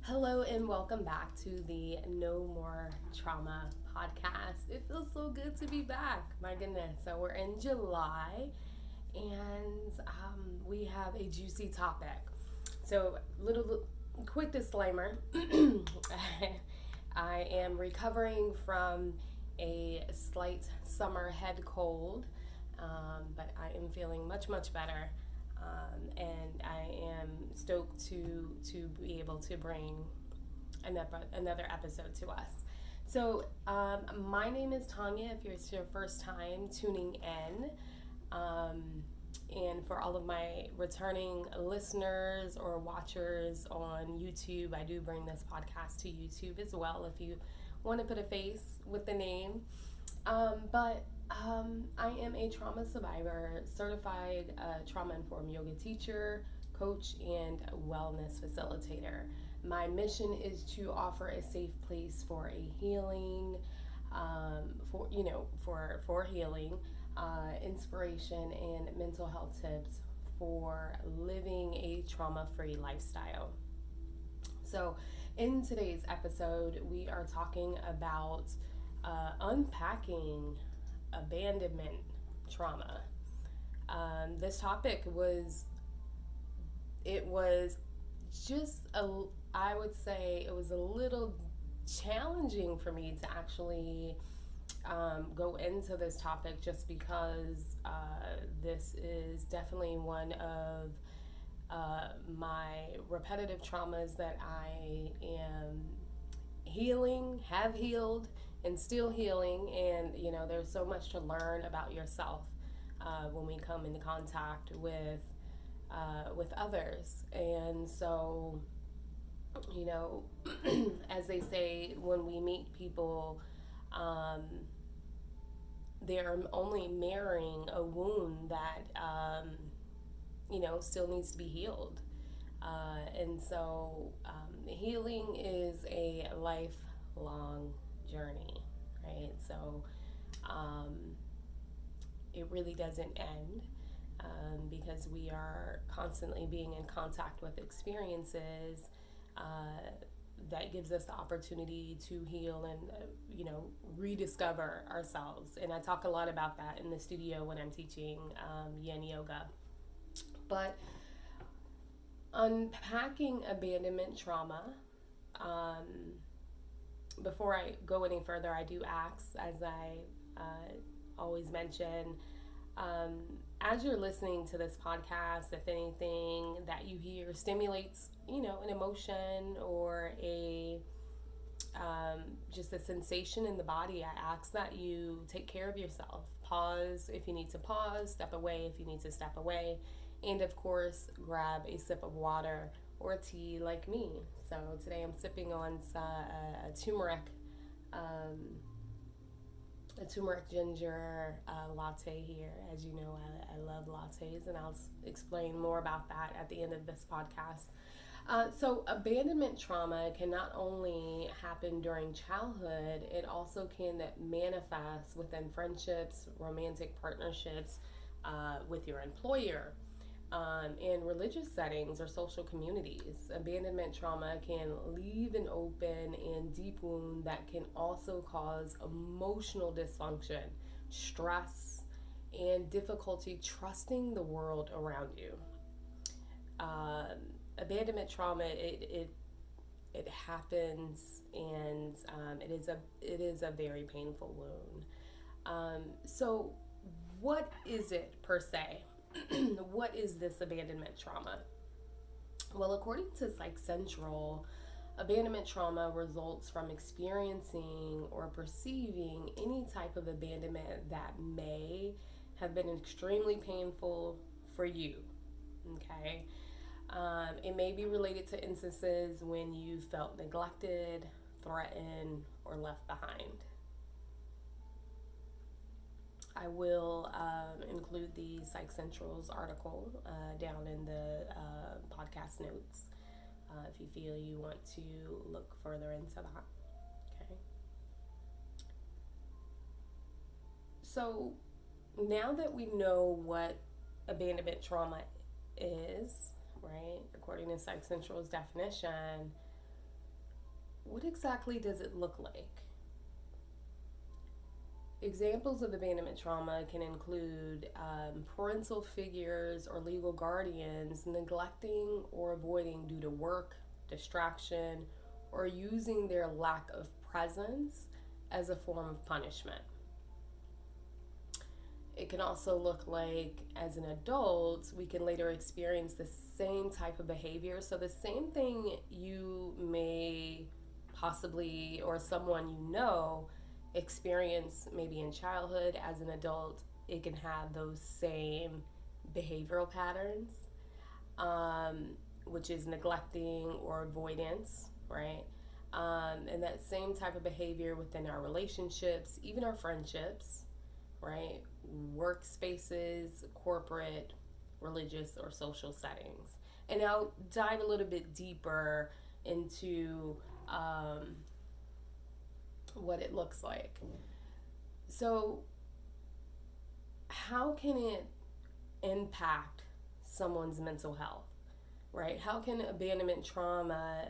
Hello and welcome back to the No More Trauma podcast. It feels so good to be back. My goodness. So we're in July and we have a juicy topic. So, little quick disclaimer I am recovering from a slight summer head cold, but I am feeling much better. And I am stoked to be able to bring another episode to us. So, my name is Tanya. If it's your first time tuning in, and for all of my returning listeners or watchers on YouTube, I do bring this podcast to YouTube as well. If you want to put a face with the name, but I am a trauma survivor, certified trauma-informed yoga teacher, coach, and wellness facilitator. My mission is to offer a safe place for a healing, for healing, inspiration, and mental health tips for living a trauma-free lifestyle. So, in today's episode, we are talking about unpacking abandonment trauma. This topic was just I would say it was a little challenging for me to actually go into this topic, just because this is definitely one of my repetitive traumas that I am have healed, and still healing. And there's so much to learn about yourself when we come into contact with others. And so, as they say, when we meet people, they're only mirroring a wound that still needs to be healed. And so healing is a lifelong journey, right? So it really doesn't end, because we are constantly being in contact with experiences that gives us the opportunity to heal and rediscover ourselves. And I talk a lot about that in the studio when I'm teaching yin yoga. But unpacking abandonment trauma, before I go any further, I do ask, as I always mention, as you're listening to this podcast, if anything that you hear stimulates, an emotion or a just a sensation in the body, I ask that you take care of yourself. Pause if you need to pause, step away if you need to step away, and of course, grab a sip of water or tea like me. So today I'm sipping on a turmeric ginger latte here. As you know, I love lattes, and I'll explain more about that at the end of this podcast. So abandonment trauma can not only happen during childhood, it also can manifest within friendships, romantic partnerships, with your employer, in religious settings or social communities. Abandonment trauma can leave an open and deep wound that can also cause emotional dysfunction, stress, and difficulty trusting the world around you. Abandonment trauma, it happens, and it is a very painful wound. So what is it per se? What is this abandonment trauma? Well, according to Psych Central, abandonment trauma results from experiencing or perceiving any type of abandonment that may have been extremely painful for you. Okay? It may be related to instances when you felt neglected, threatened, or left behind. I will include the Psych Central's article down in the podcast notes if you feel you want to look further into that. Okay. So now that we know what abandonment trauma is, right, according to Psych Central's definition, what exactly does it look like? Examples of abandonment trauma can include parental figures or legal guardians neglecting or avoiding due to work, distraction, or using their lack of presence as a form of punishment. It can also look like, as an adult, we can later experience the same type of behavior. So, the same thing you may possibly, or someone you know, experience maybe in childhood, as an adult, it can have those same behavioral patterns, which is neglecting or avoidance, right? And that same type of behavior within our relationships, even our friendships, right? Workspaces, corporate, religious, or social settings. And I'll dive a little bit deeper into what it looks like. So, how can it impact someone's mental health, right? How can abandonment trauma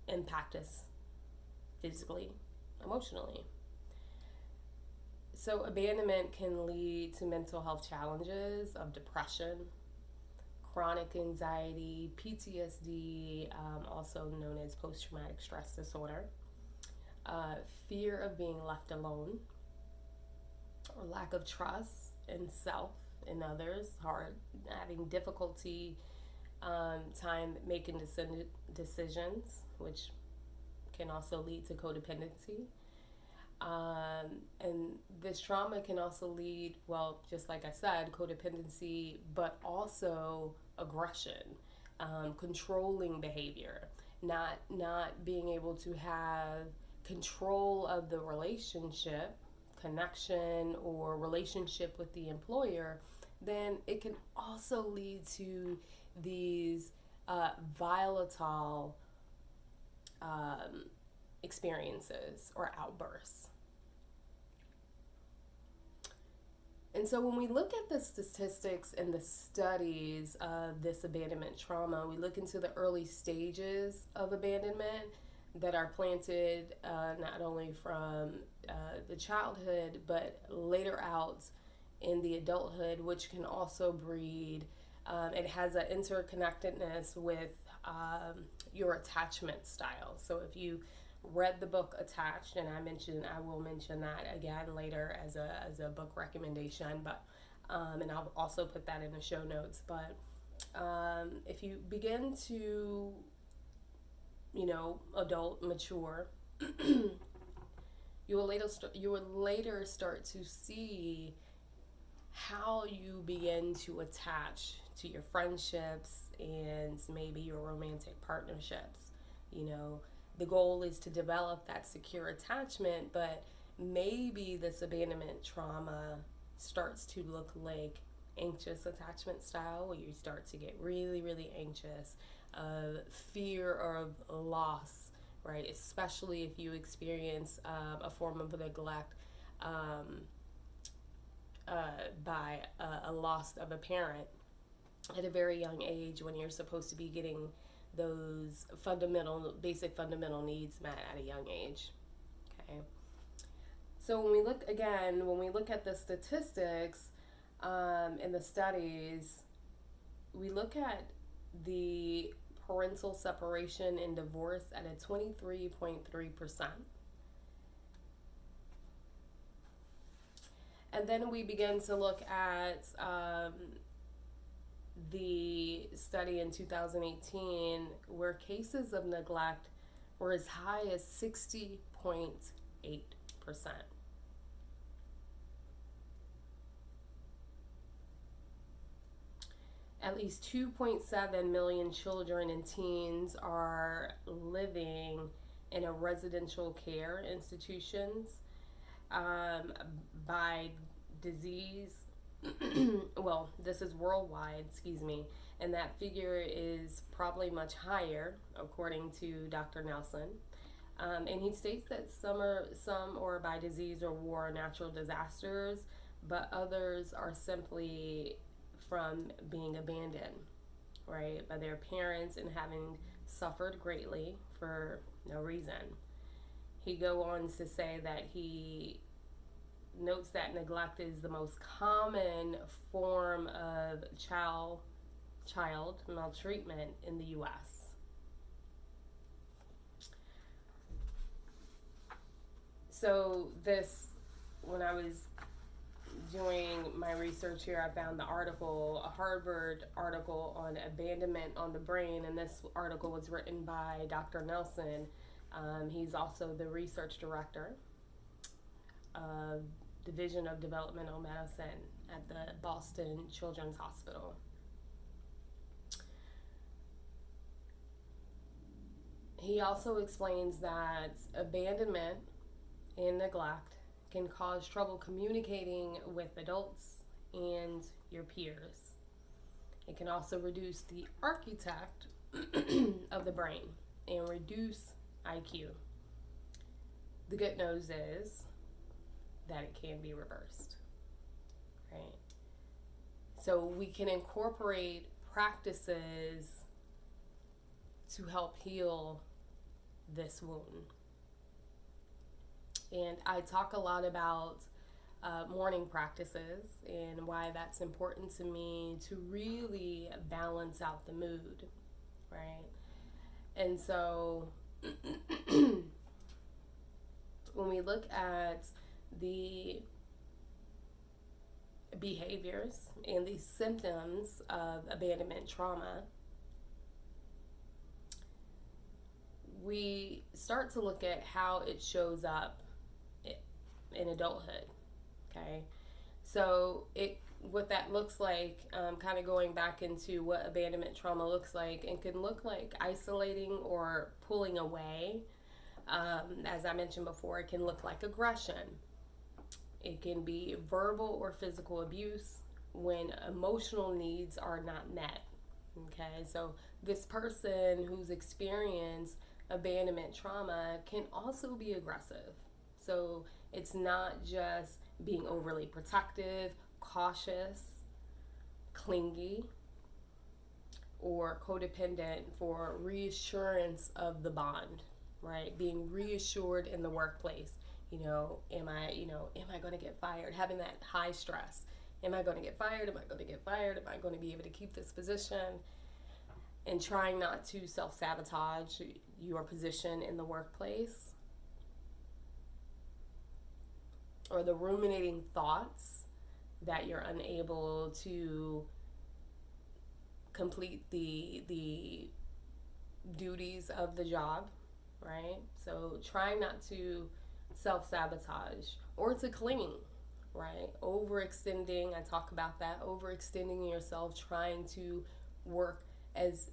impact us physically, emotionally? So, abandonment can lead to mental health challenges of depression, chronic anxiety, PTSD, also known as post traumatic stress disorder, fear of being left alone, or lack of trust in self and others, having difficulty time making decisions, which can also lead to codependency. And this trauma can also lead, well, just like I said, codependency, but also aggression, controlling behavior, not being able to have control of the relationship, connection, or relationship with the employer. Then it can also lead to these volatile experiences or outbursts. And so when we look at the statistics and the studies of this abandonment trauma, we look into the early stages of abandonment that are planted not only from the childhood, but later out in the adulthood, which can also breed. It has an interconnectedness with your attachment style. So if you read the book Attached, and I will mention that again later as a book recommendation, but and I'll also put that in the show notes. But if you begin to, adult mature, you will later start to see how you begin to attach to your friendships and maybe your romantic partnerships. The goal is to develop that secure attachment, but maybe this abandonment trauma starts to look like anxious attachment style, where you start to get really, really anxious, fear of loss, right? Especially if you experience a form of neglect by a loss of a parent at a very young age, when you're supposed to be getting those basic fundamental needs met at a young age. Okay. So when we look at the statistics and the studies, we look at the parental separation and divorce at a 23.3%. And then we begin to look at the study in 2018, where cases of neglect were as high as 60.8%. At least 2.7 million children and teens are living in a residential care institutions by disease. Well, this is worldwide, and that figure is probably much higher, according to Dr. Nelson. And he states that some are by disease or war or natural disasters, but others are simply from being abandoned, right, by their parents and having suffered greatly for no reason. He go on to say that he notes that neglect is the most common form of child maltreatment in the U.S. So when I was doing my research here, I found a Harvard article on abandonment on the brain, and this article was written by Dr. Nelson. He's also the research director of Division of Developmental Medicine at the Boston Children's Hospital. He also explains that abandonment and neglect can cause trouble communicating with adults and your peers. It can also reduce the architect of the brain and reduce IQ. The good news is that it can be reversed, right? So we can incorporate practices to help heal this wound. And I talk a lot about morning practices and why that's important to me to really balance out the mood, right? And so when we look at the behaviors and the symptoms of abandonment trauma, we start to look at how it shows up in adulthood. Okay, so what that looks like, kind of going back into what abandonment trauma looks like, and can look like isolating or pulling away. As I mentioned before, it can look like aggression. It can be verbal or physical abuse when emotional needs are not met. Okay, so this person who's experienced abandonment trauma can also be aggressive. So it's not just being overly protective, cautious, clingy, or codependent for reassurance of the bond, right? Being reassured in the workplace. Am I going to get fired? Having that high stress. Am I going to get fired? Am I going to get fired? Am I going to be able to keep this position? And trying not to self-sabotage your position in the workplace. Or the ruminating thoughts that you're unable to complete the duties of the job, right? So trying not to self-sabotage or to cling, right? Overextending, I talk about that, overextending yourself, trying to work as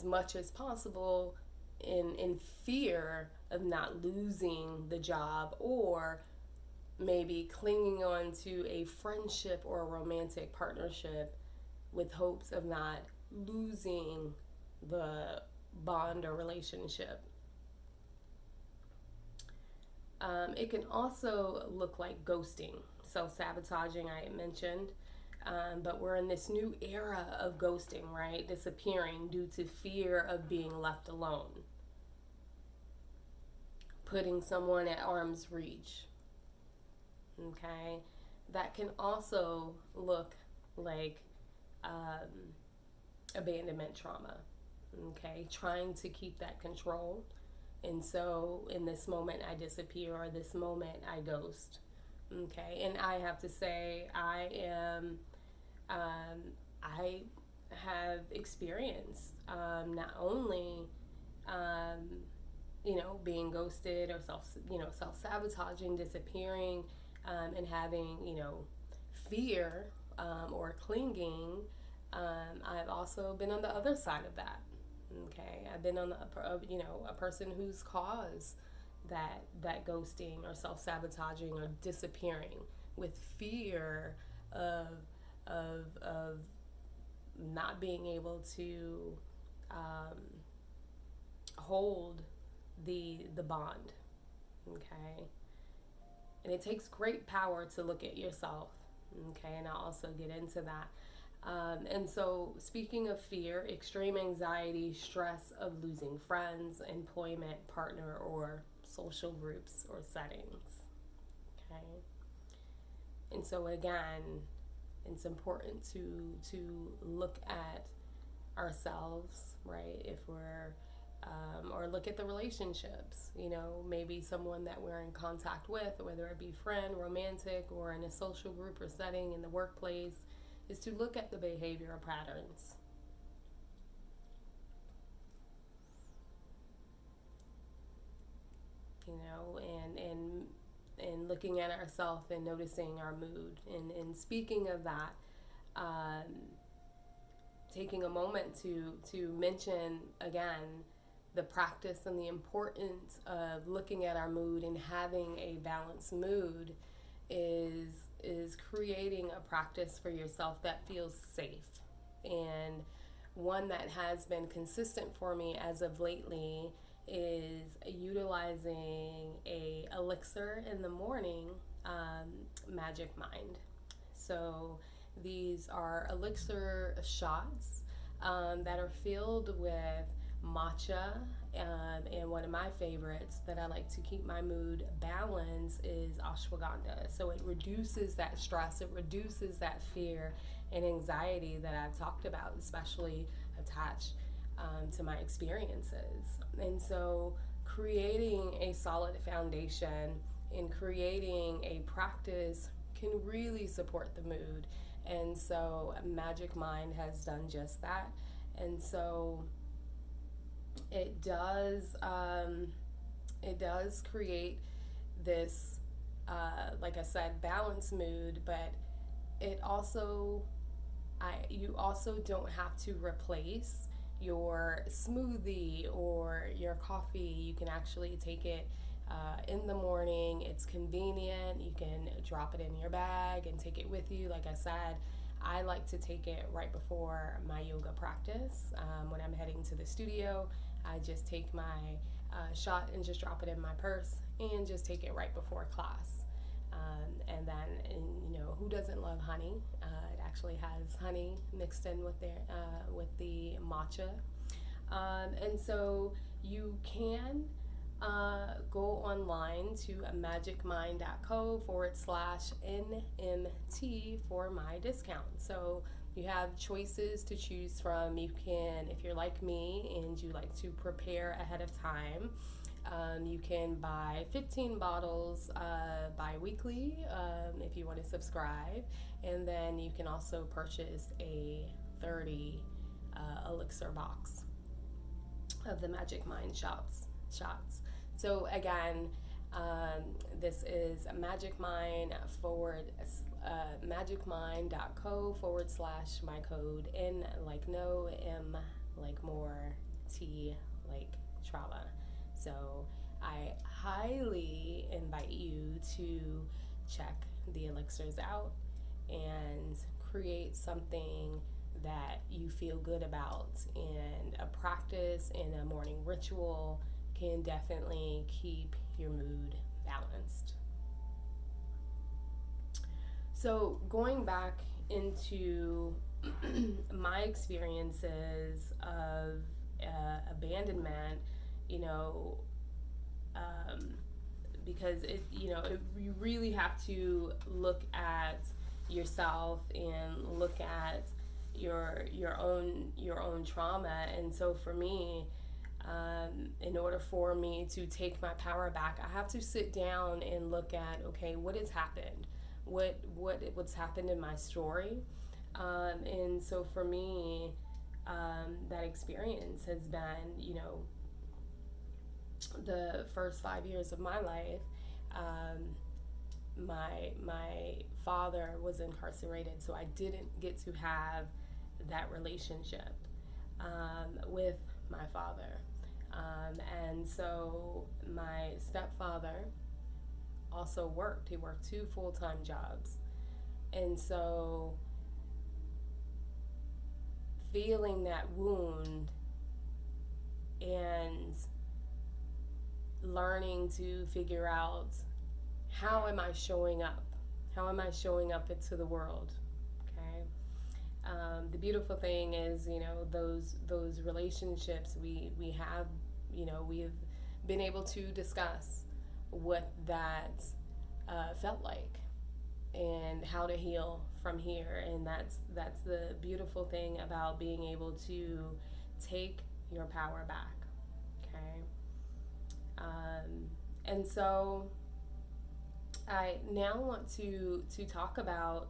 much as possible in fear of not losing the job, or maybe clinging on to a friendship or a romantic partnership with hopes of not losing the bond or relationship. It can also look like ghosting, self-sabotaging, I mentioned. But we're in this new era of ghosting, right? Disappearing due to fear of being left alone. Putting someone at arm's reach. Okay? That can also look like abandonment trauma. Okay? Trying to keep that control. And so in this moment I disappear, or this moment I ghost. Okay? And I have to say, I have experienced not only being ghosted or self-sabotaging, disappearing, and having fear or clinging. I've also been on the other side of that. Okay, I've been on a person who's caused that ghosting or self-sabotaging or disappearing with fear of not being able to hold the bond. Okay, and it takes great power to look at yourself. Okay, and I'll also get into that. And so, speaking of fear, extreme anxiety, stress of losing friends, employment, partner, or social groups or settings. Okay. And so, again, it's important to look at ourselves, right? If we're or look at the relationships, maybe someone that we're in contact with, whether it be friend, romantic, or in a social group or setting in the workplace, is to look at the behavioral patterns. And looking at ourselves and noticing our mood. And speaking of that, taking a moment to mention again the practice and the importance of looking at our mood and having a balanced mood is creating a practice for yourself that feels safe, and one that has been consistent for me as of lately is utilizing a elixir in the morning, Magic Mind. So these are elixir shots that are filled with matcha, and one of my favorites that I like to keep my mood balanced is ashwagandha. So it reduces that stress, it reduces that fear and anxiety that I've talked about, especially attached to my experiences. And so creating a solid foundation and creating a practice can really support the mood. And so Magic Mind has done just that. And so it does create this, like I said, balanced mood, but it also, you also don't have to replace your smoothie or your coffee. You can actually take it in the morning. It's convenient. You can drop it in your bag and take it with you. Like I said, I like to take it right before my yoga practice. When I'm heading to the studio, I just take my shot and just drop it in my purse and just take it right before class. And then, who doesn't love honey? It actually has honey mixed in with the matcha. And so you can go online to magicmind.co/NMT for my discount. So you have choices to choose from. You can, if you're like me and you like to prepare ahead of time, you can buy 15 bottles bi-weekly if you want to subscribe. And then you can also purchase a 30 elixir box of the Magic Mind shots. So again, this is magicmind.co/ my code N like no, M like more, T like trauma. So I highly invite you to check the elixirs out and create something that you feel good about, and a practice and a morning ritual can definitely keep your mood balanced. So going back into my experiences of abandonment, because you really have to look at yourself and look at your own trauma. And so for me, in order for me to take my power back, I have to sit down and look at, okay, what has happened? What's happened in my story? And so for me, that experience has been, the first 5 years of my life. My father was incarcerated, so I didn't get to have that relationship with my father. And so my stepfather also worked. He worked 2 full-time jobs. And so feeling that wound and learning to figure out, how am I showing up? How am I showing up into the world? Okay. The beautiful thing is, those relationships we have, we've been able to discuss what that felt like and how to heal from here. And that's the beautiful thing about being able to take your power back. Okay. And so I now want to talk about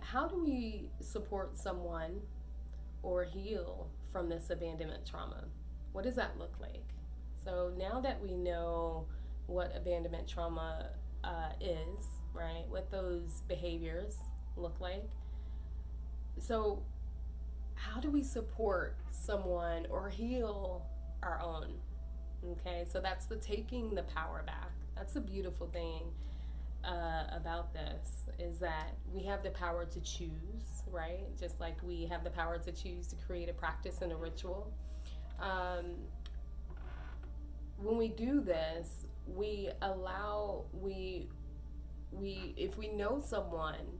how do we support someone or heal from this abandonment trauma? What does that look like? So now that we know what abandonment trauma is, right, what those behaviors look like, so how do we support someone or heal our own? Okay, so that's the taking the power back. That's the beautiful thing about this, is that we have the power to choose, right? Just like we have the power to choose to create a practice and a ritual. When we do this, we allow, if we know someone,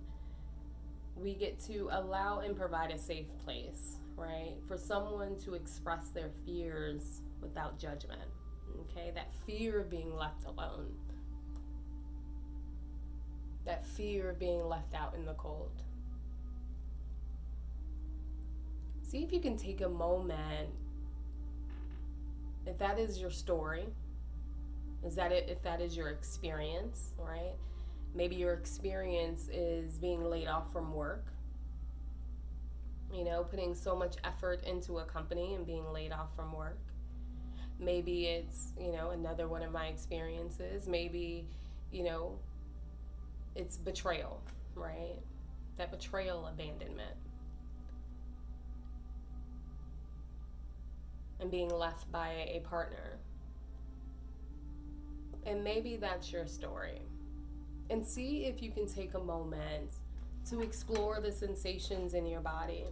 we get to allow and provide a safe place, right? For someone to express their fears without judgment, okay? That fear of being left alone. That fear of being left out in the cold. See if you can take a moment, if that is your story, if that is your experience, right? Maybe your experience is being laid off from work, putting so much effort into a company and being laid off from work. Maybe it's, another one of my experiences. Maybe, it's betrayal, right? That betrayal, abandonment. And being left by a partner. And maybe that's your story. And see if you can take a moment to explore the sensations in your body.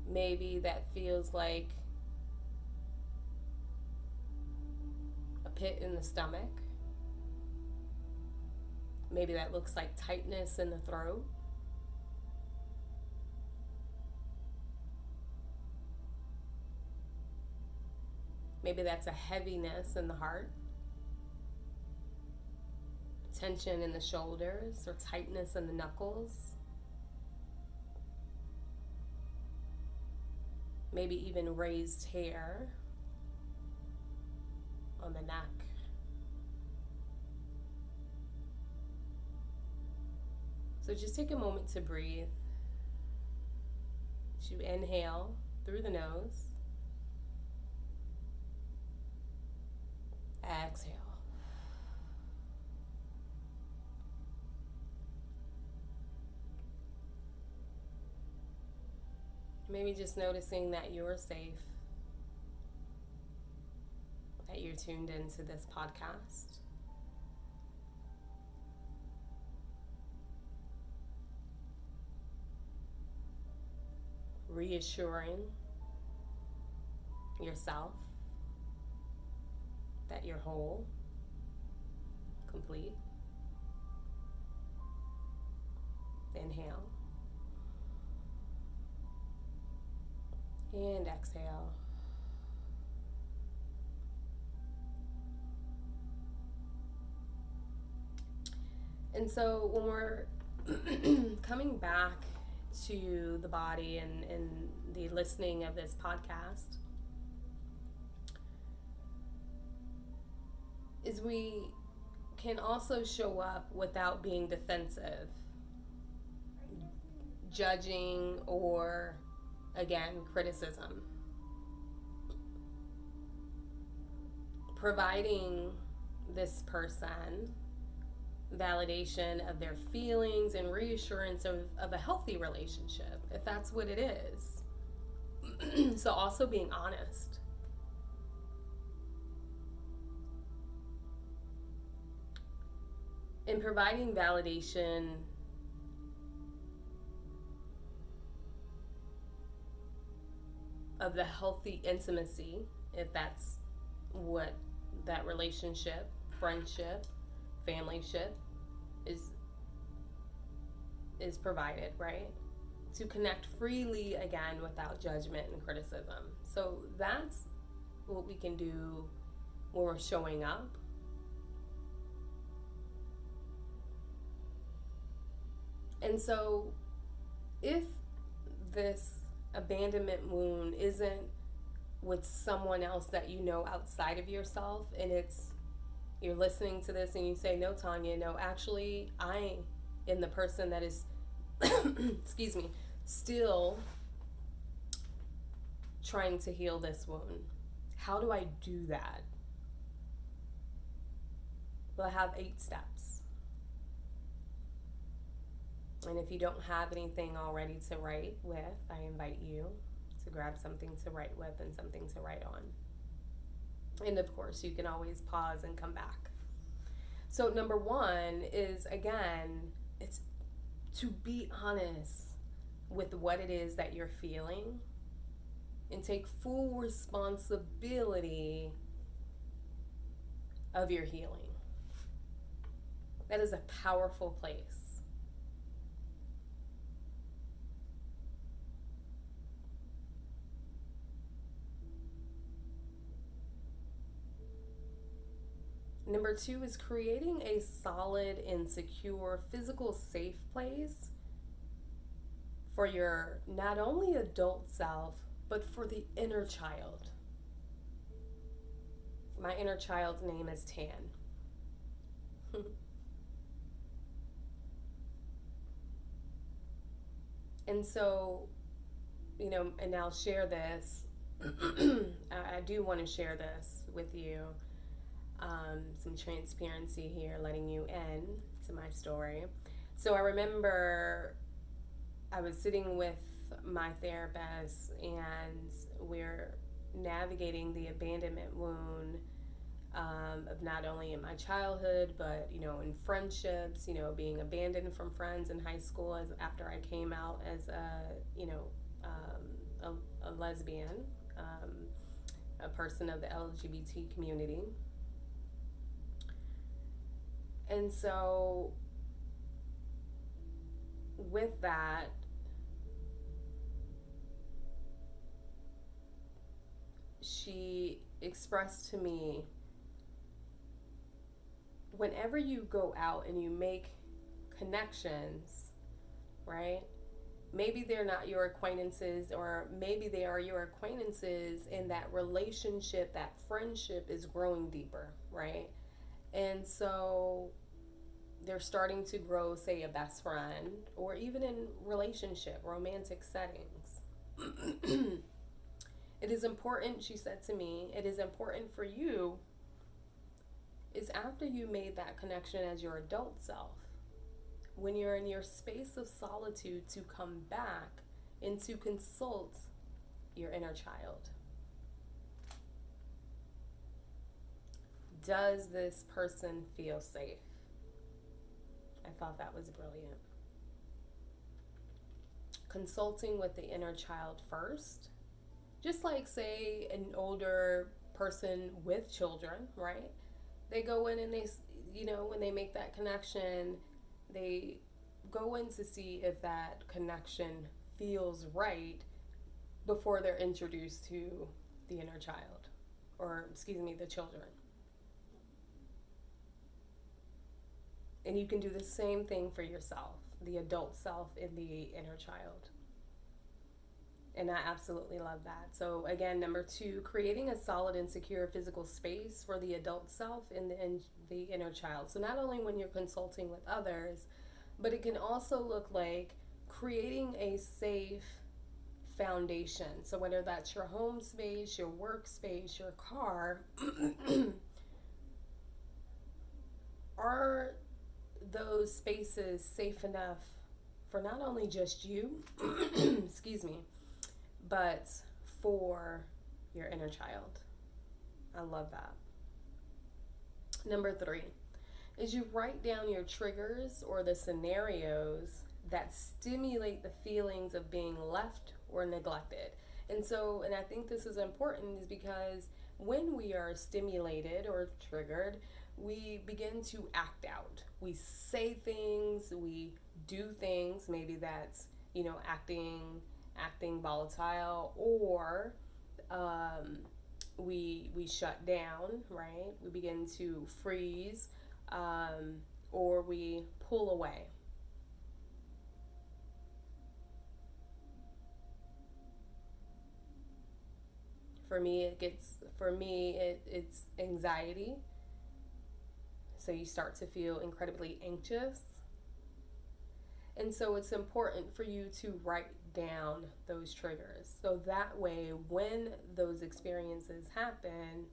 Maybe that feels like a pit in the stomach. Maybe that looks like tightness in the throat. Maybe that's a heaviness in the heart. Tension in the shoulders or tightness in the knuckles. Maybe even raised hair on the neck. So just take a moment to breathe. You inhale through the nose. Exhale. Maybe just noticing that you're safe, that you're tuned into this podcast. Reassuring yourself that you're whole, complete. Inhale. And exhale. And so when we're coming back to the body and the listening of this podcast, is we can also show up without being defensive, judging, or again, criticism. Providing this person validation of their feelings and reassurance of a healthy relationship, if that's what it is. So also being honest. In providing validation of the healthy intimacy, if that's what that relationship, friendship, familyship is provided, right? To connect freely again without judgment and criticism. So that's what we can do when we're showing up. And so if this abandonment wound isn't with someone else that you know outside of yourself, and you're listening to this and you say, no, Tanya, no, actually I am the person that is excuse me, still trying to heal this wound. How do I do that? Well, I have 8 steps. And if you don't have anything already to write with, I invite you to grab something to write with and something to write on. And of course, you can always pause and come back. So number 1 is, again, it's to be honest with what it is that you're feeling and take full responsibility of your healing. That is a powerful place. Number 2 is creating a solid and secure physical safe place for your not only adult self, but for the inner child. My inner child's name is Tan. And so, and I'll share this. I do want to share this with you. Some transparency here, letting you in to my story. So I remember I was sitting with my therapist and we're navigating the abandonment wound of not only in my childhood, but, in friendships, being abandoned from friends in high school after I came out as a lesbian, a person of the LGBT community. And so with that, she expressed to me, whenever you go out and you make connections, right? Maybe they're not your acquaintances, or maybe they are your acquaintances, and that relationship, that friendship is growing deeper, right? And so they're starting to grow, say, a best friend, or even in romantic settings. It is important, she said to me, it is important for you is after you made that connection as your adult self, when you're in your space of solitude, to come back and to consult your inner child. Does this person feel safe? I thought that was brilliant. Consulting with the inner child first, just like, say, an older person with children, right? They go in and they, when they make that connection, they go in to see if that connection feels right before they're introduced to the inner child, or, the children. And you can do the same thing for yourself, the adult self and the inner child. And I absolutely love that. So again, number 2, creating a solid and secure physical space for the adult self and the inner child. So not only when you're consulting with others, but it can also look like creating a safe foundation. So whether that's your home space, your workspace, your car, are those spaces safe enough for not only just you, but for your inner child? I love that. Number 3 is you write down your triggers or the scenarios that stimulate the feelings of being left or neglected. And I think this is important, is because when we are stimulated or triggered, we begin to act out. We say things, we do things. Maybe that's, acting volatile, or we shut down, right? We begin to freeze, or we pull away. It's anxiety. So you start to feel incredibly anxious. And so it's important for you to write down those triggers. So that way, when those experiences happen,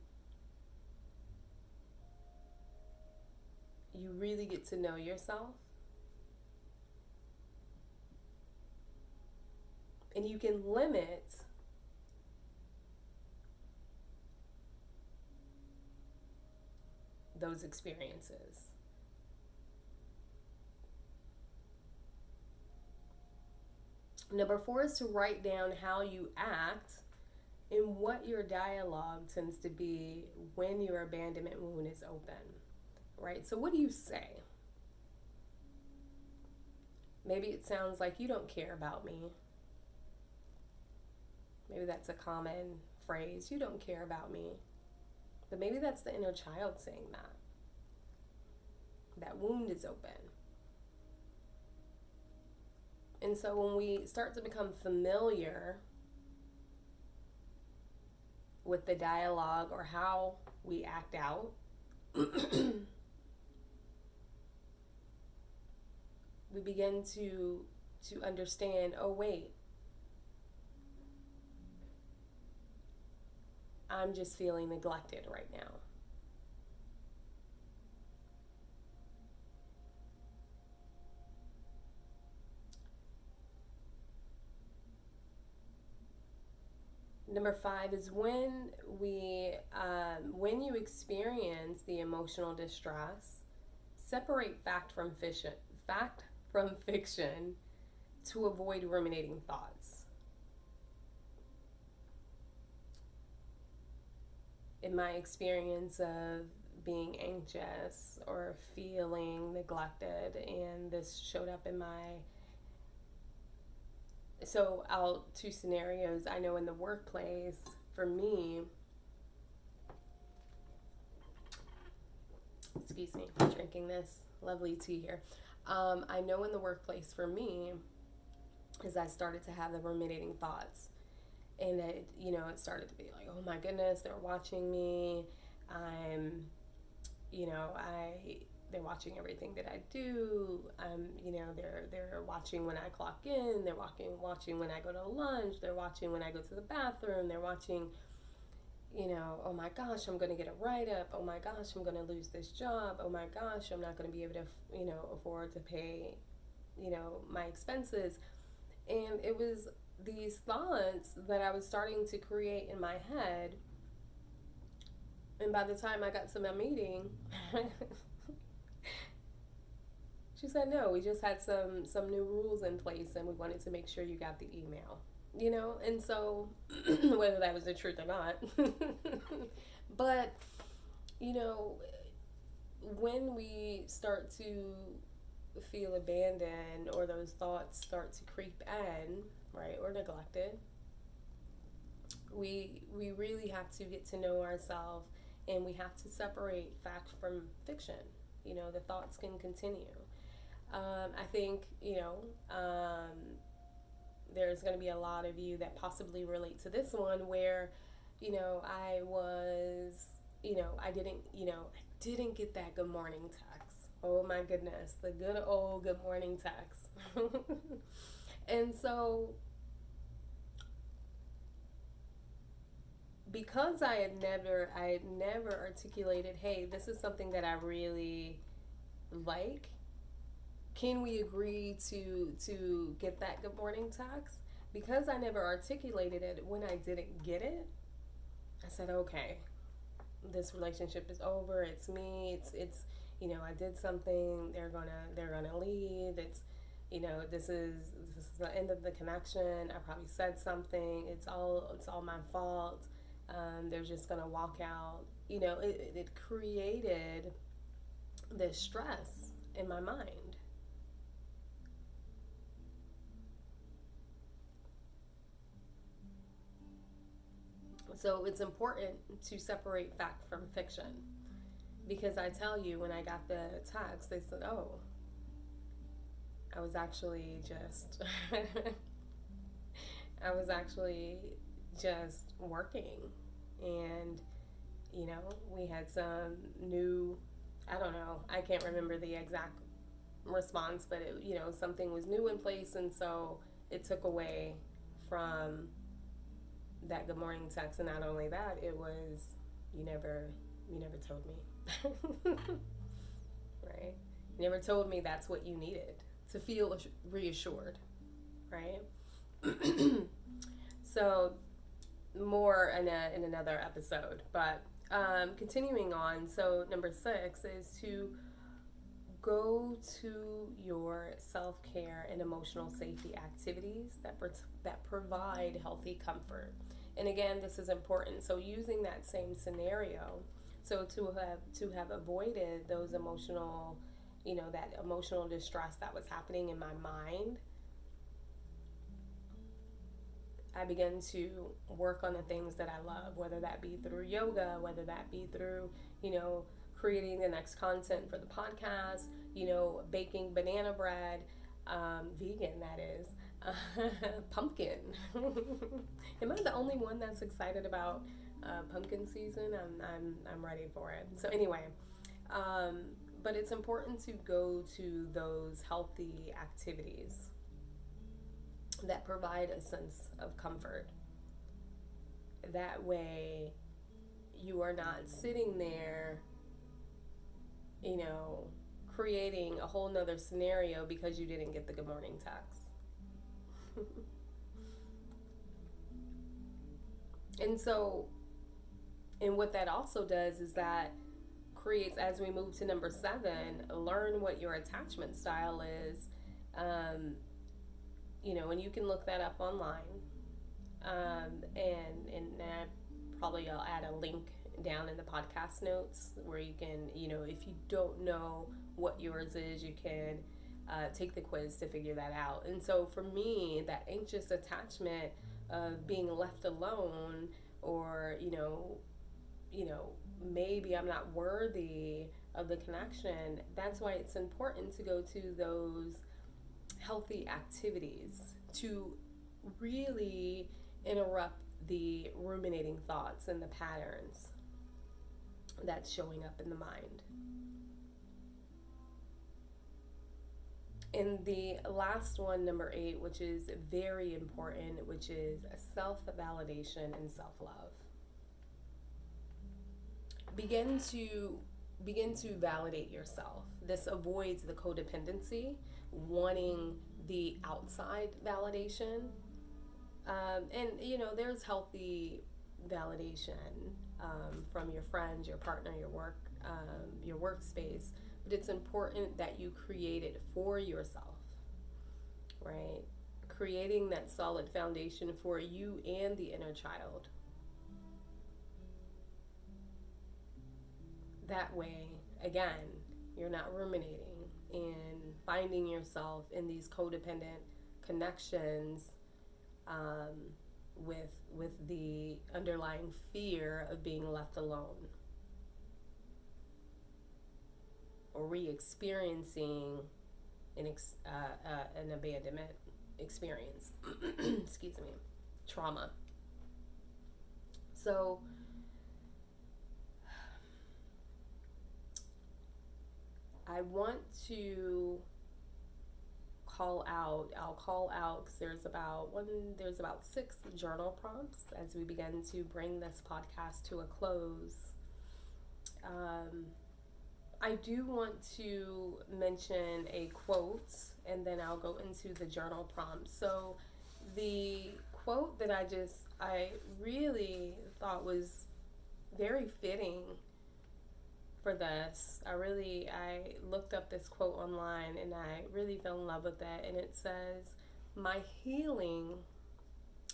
you really get to know yourself. And you can limit those experiences. Number 4 is to write down how you act and what your dialogue tends to be when your abandonment wound is open, right? So, what do you say? Maybe it sounds like, you don't care about me. Maybe that's a common phrase, you don't care about me. But maybe that's the inner child saying that. That wound is open. And so when we start to become familiar with the dialogue or how we act out, we begin to understand, oh wait, I'm just feeling neglected right now. Number 5 is when you experience the emotional distress, separate fact from fiction to avoid ruminating thoughts. In my experience of being anxious or feeling neglected, and this showed up in two scenarios. I know in the workplace, for me, excuse me, I'm drinking this lovely tea here. I know in the workplace for me, as I started to have the ruminating thoughts, and it started to be like, oh my goodness, they're watching me. They're watching everything that I do. They're watching when I clock in. They're watching when I go to lunch. They're watching when I go to the bathroom. They're watching, oh my gosh, I'm going to get a write-up. Oh my gosh, I'm going to lose this job. Oh my gosh, I'm not going to be able to, afford to pay, my expenses. And it was these thoughts that I was starting to create in my head. And by the time I got to my meeting, she said, no, we just had some new rules in place and we wanted to make sure you got the email. And so whether that was the truth or not. But, when we start to feel abandoned or those thoughts start to creep in, right, or neglected, we really have to get to know ourselves, and we have to separate fact from fiction. The thoughts can continue. I think, there's going to be a lot of you that possibly relate to this one where, I was, I didn't get that good morning text. Oh my goodness, the good old good morning text. And so, because I had never articulated, hey, this is something that I really like. Can we agree to get that good morning text? Because I never articulated it, when I didn't get it, I said, okay, this relationship is over. It's me. It's I did something. They're gonna leave. It's this is the end of the connection. I probably said something. It's all my fault. They're just gonna walk out. It created this stress in my mind. So it's important to separate fact from fiction, because I tell you, when I got the text, they said, oh, I was actually just I was actually just working, and we had some new, I don't know, I can't remember the exact response, but something was new in place, and so it took away from that good morning text. And not only that, it was, you never told me. Right? You never told me that's what you needed to feel reassured, right? So more in another episode, but continuing on. So number 6 is to go to your self-care and emotional safety activities that provide healthy comfort. And again, this is important. So using that same scenario, so to have avoided those emotional, that emotional distress that was happening in my mind, I began to work on the things that I love, whether that be through yoga, whether that be through, creating the next content for the podcast, baking banana bread, vegan, that is, pumpkin. Am I the only one that's excited about pumpkin season? I'm ready for it. So anyway, but it's important to go to those healthy activities that provide a sense of comfort. That way, you are not sitting there, creating a whole nother scenario because you didn't get the good morning text. And what that also does is that creates, as we move to number 7, learn what your attachment style is. And you can look that up online. And I'll add a link down in the podcast notes where you can, if you don't know what yours is, you can take the quiz to figure that out. And so for me, that anxious attachment of being left alone, or maybe I'm not worthy of the connection, that's why it's important to go to those healthy activities to really interrupt the ruminating thoughts and the patterns that's showing up in the mind. And the last one, number 8, which is very important, which is self-validation and self-love. Begin to validate yourself. This avoids the codependency, wanting the outside validation. And there's healthy validation from your friends, your partner, your work, your workspace. But it's important that you create it for yourself, right? Creating that solid foundation for you and the inner child. That way, again, you're not ruminating and finding yourself in these codependent connections with the underlying fear of being left alone, or re-experiencing an abandonment experience. Excuse me, trauma. So I want to I'll call out because there's about 6 journal prompts as we begin to bring this podcast to a close. I do want to mention a quote, and then I'll go into the journal prompt. So the quote that I really thought was very fitting for this. I looked up this quote online and I really fell in love with it. And it says, "My healing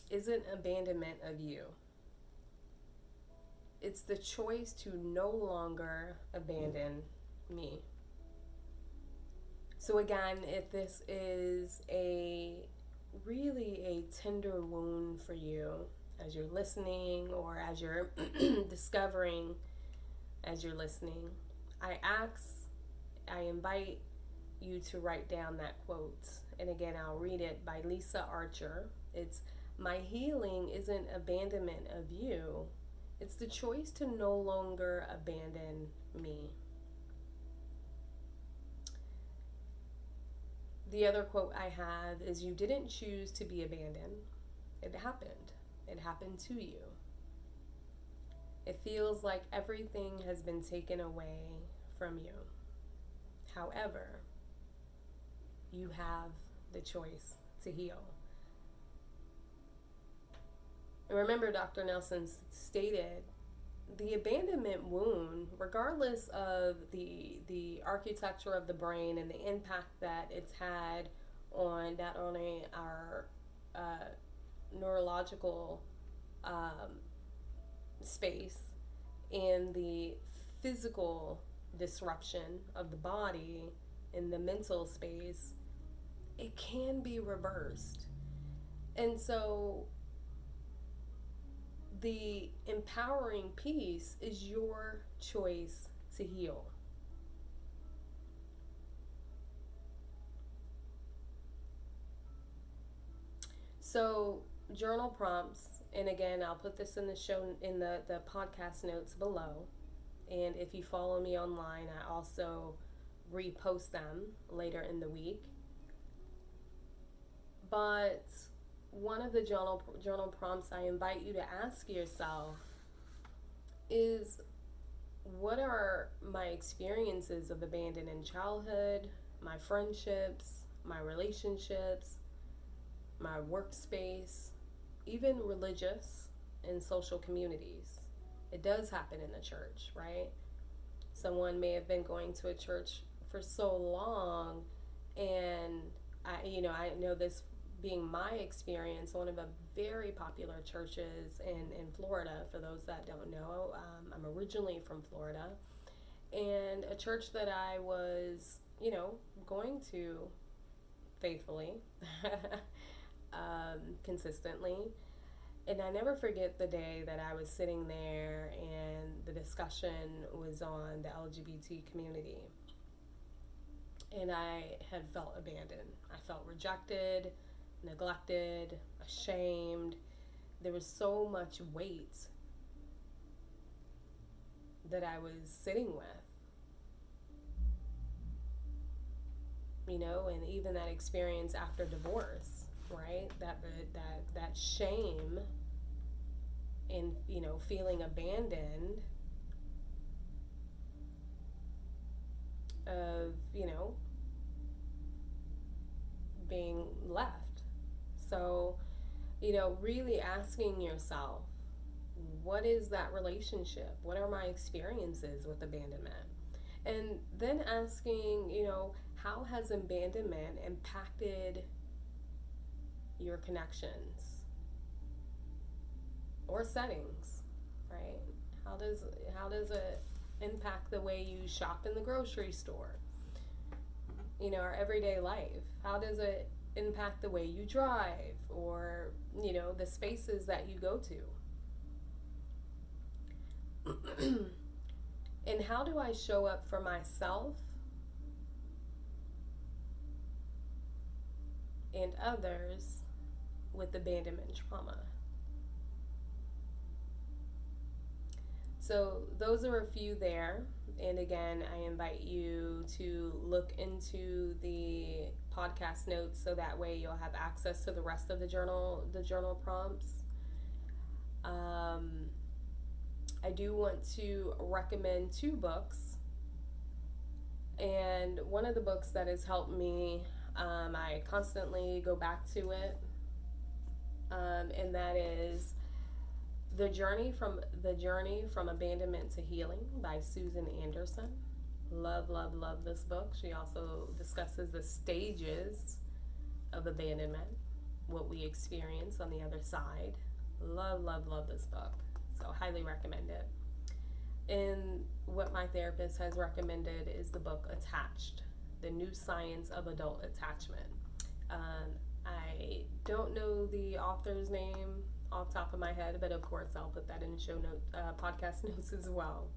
isn't abandonment of you. It's the choice to no longer abandon me." So again, if this is really a tender wound for you as you're listening, or as you're discovering as you're listening, I invite you to write down that quote. And again, I'll read it by Lisa Archer. It's, "My healing isn't abandonment of you. It's the choice to no longer abandon me." The other quote I have is, "You didn't choose to be abandoned. It happened. It happened to you. It feels like everything has been taken away from you. However, you have the choice to heal." And remember, Dr. Nelson stated, the abandonment wound, regardless of the architecture of the brain and the impact that it's had on not only our neurological space and the physical disruption of the body in the mental space, it can be reversed. And so the empowering piece is your choice to heal. So journal prompts, and again, I'll put this in the show, in the podcast notes below. And if you follow me online, I also repost them later in the week. But one of the journal prompts I invite you to ask yourself is, what are my experiences of abandon in childhood, my friendships, my relationships, my workspace, even religious and social communities? It does happen in the church, right? Someone may have been going to a church for so long, and I know this being my experience, one of the very popular churches in Florida. For those that don't know, I'm originally from Florida, and a church that I was, going to faithfully, consistently. And I never forget the day that I was sitting there and the discussion was on the LGBT community. And I had felt abandoned. I felt rejected, neglected, ashamed. There was so much weight that I was sitting with. And even that experience after divorce, right? That shame and, feeling abandoned, of, being left. So, really asking yourself, what is that relationship? What are my experiences with abandonment? And then asking, how has abandonment impacted your connections or settings, right? How does it impact the way you shop in the grocery store? Our everyday life. How does it impact the way you drive, or the spaces that you go to? And how do I show up for myself and others with abandonment trauma? So those are a few there. And again, I invite you to look into the podcast notes so that way you'll have access to the rest of the journal prompts. I do want to recommend 2 books. And one of the books that has helped me, I constantly go back to it, and that is The Journey from Abandonment to Healing by Susan Anderson. Love, love, love this book. She also discusses the stages of abandonment, what we experience on the other side. Love, love, love this book. So highly recommend it. And what my therapist has recommended is the book Attached The New Science of Adult Attachment. I don't know the author's name off the top of my head, but of course I'll put that in show note, podcast notes as well.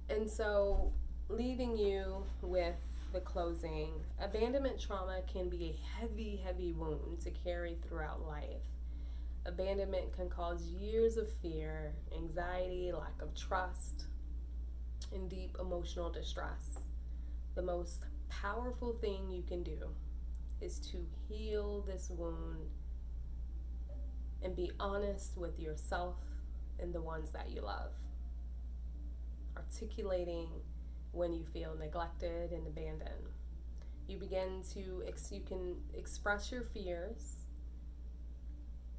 And so, leaving you with the closing, abandonment trauma can be a heavy, heavy wound to carry throughout life. Abandonment can cause years of fear, anxiety, lack of trust, and deep emotional distress. The most powerful thing you can do is to heal this wound and be honest with yourself and the ones that you love. Articulating when you feel neglected and abandoned. You can express your fears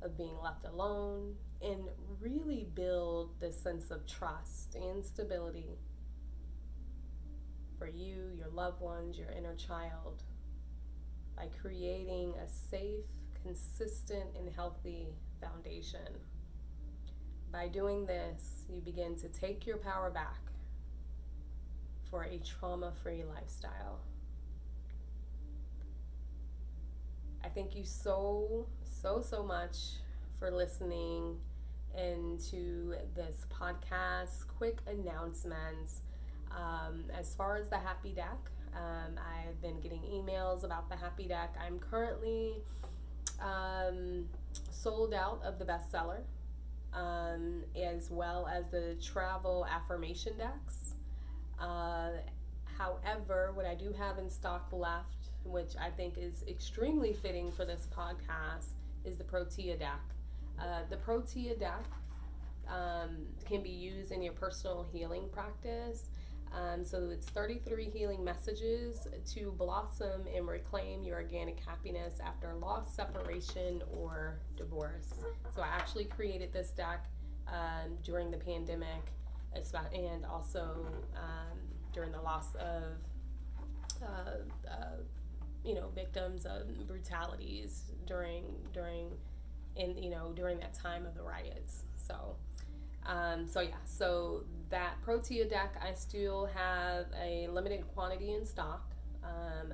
of being left alone and really build this sense of trust and stability for you, your loved ones, your inner child, by creating a safe, consistent, and healthy foundation. By doing this, you begin to take your power back for a trauma-free lifestyle. I thank you so much for listening into this podcast. Quick announcements. As far as the Happy Deck, I've been getting emails about the Happy Deck. I'm currently sold out of the bestseller, as well as the travel affirmation decks. However, what I do have in stock left, which I think is extremely fitting for this podcast, is the Protea Deck. The Protea Deck can be used in your personal healing practice. So it's 33 healing messages to blossom and reclaim your organic happiness after loss, separation, or divorce. So I actually created this deck during the pandemic, and also during the loss of victims of brutalities during that time of the riots. So that Protea Deck, I still have a limited quantity in stock.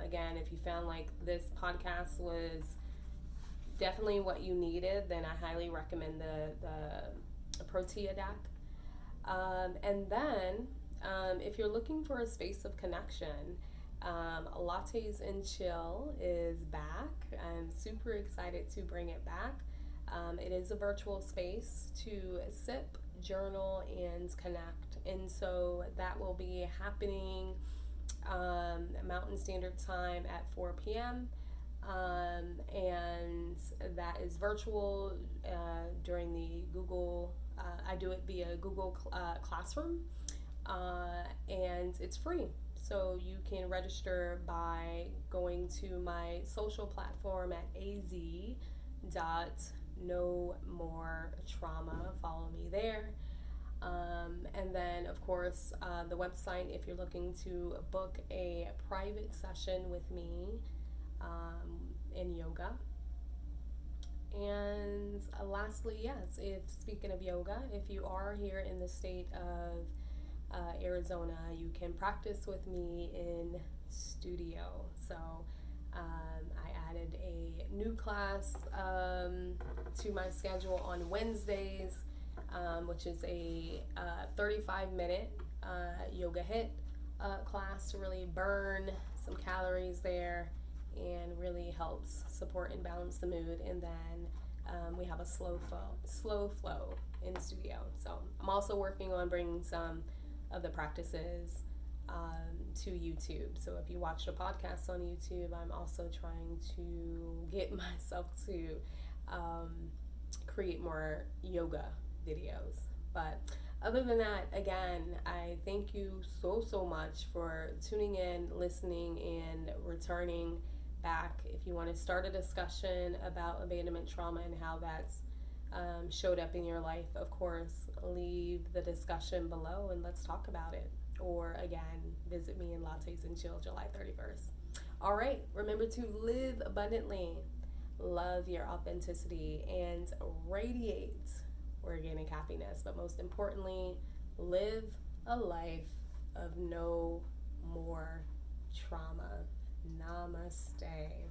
Again, if you found like this podcast was definitely what you needed, then I highly recommend the Protea Deck. And then if you're looking for a space of connection, Lattes and Chill is back. I'm super excited to bring it back. It is a virtual space to sip, journal, and connect. And so that will be happening Mountain Standard Time at 4 p.m. And that is virtual during the Google, I do it via Google Classroom, and it's free. So you can register by going to my social platform at az.nomore.trauma. Follow me there. And then, of course, the website if you're looking to book a private session with me in yoga. And lastly, yes, speaking of yoga, if you are here in the state of Arizona, you can practice with me in studio. So I added a new class to my schedule on Wednesdays, which is a 35-minute yoga HIIT class to really burn some calories there and really helps support and balance the mood. And then we have a slow flow in the studio. So I'm also working on bringing some of the practices to YouTube. So if you watch the podcast on YouTube, I'm also trying to get myself to create more yoga videos. But other than that, again, I thank you so much for tuning in, listening, and returning back. If you want to start a discussion about abandonment trauma and how that's showed up in your life, of course, leave the discussion below and let's talk about it. Or again, visit me in Lattes and Chill July 31st. All right, remember to live abundantly, love your authenticity, and radiate organic happiness. But most importantly, live a life of no more trauma. Namaste.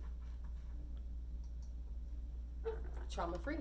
Trauma free.